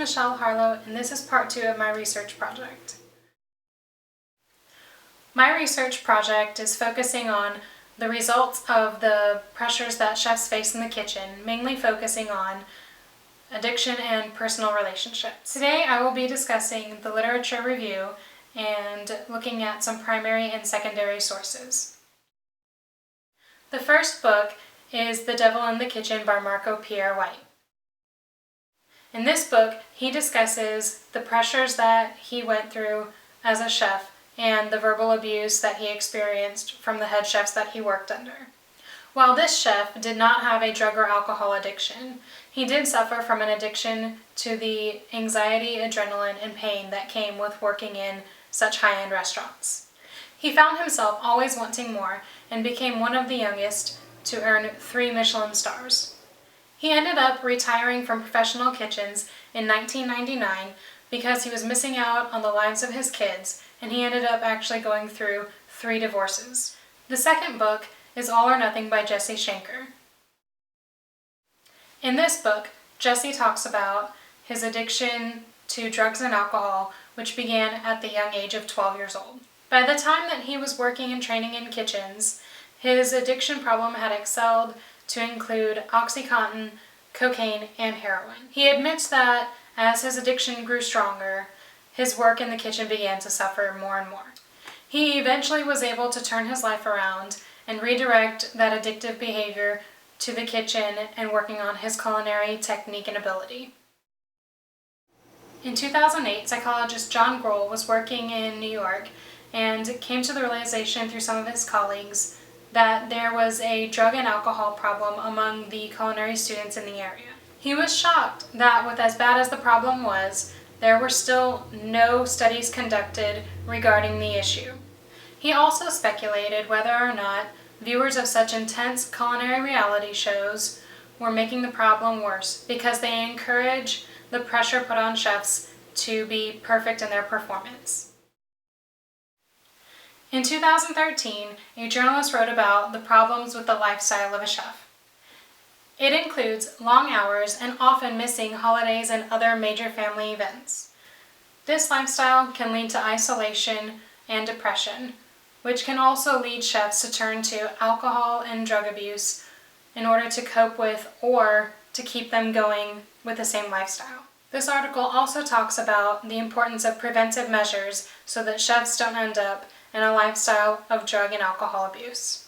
Michelle Harlow, and this is part 2 of my research project. My research project is focusing on the results of the pressures that chefs face in the kitchen, mainly focusing on addiction and personal relationships. Today I will be discussing the literature review and looking at some primary and secondary sources. The first book is The Devil in the Kitchen by Marco Pierre White. In this book, he discusses the pressures that he went through as a chef and the verbal abuse that he experienced from the head chefs that he worked under. While this chef did not have a drug or alcohol addiction, he did suffer from an addiction to the anxiety, adrenaline, and pain that came with working in such high-end restaurants. He found himself always wanting more and became one of the youngest to earn 3 Michelin stars. He ended up retiring from professional kitchens in 1999 because he was missing out on the lives of his kids, and he ended up actually going through 3 divorces. The second book is All or Nothing by Jesse Shanker. In this book, Jesse talks about his addiction to drugs and alcohol, which began at the young age of 12 years old. By the time that he was working and training in kitchens, his addiction problem had excelled to include OxyContin, cocaine, and heroin. He admits that as his addiction grew stronger, his work in the kitchen began to suffer more and more. He eventually was able to turn his life around and redirect that addictive behavior to the kitchen and working on his culinary technique and ability. In 2008, psychologist John Grohl was working in New York and came to the realization through some of his colleagues that there was a drug and alcohol problem among the culinary students in the area. He was shocked that with as bad as the problem was, there were still no studies conducted regarding the issue. He also speculated whether or not viewers of such intense culinary reality shows were making the problem worse because they encourage the pressure put on chefs to be perfect in their performance. In 2013, a journalist wrote about the problems with the lifestyle of a chef. It includes long hours and often missing holidays and other major family events. This lifestyle can lead to isolation and depression, which can also lead chefs to turn to alcohol and drug abuse in order to cope with or to keep them going with the same lifestyle. This article also talks about the importance of preventive measures so that chefs don't end up in a lifestyle of drug and alcohol abuse.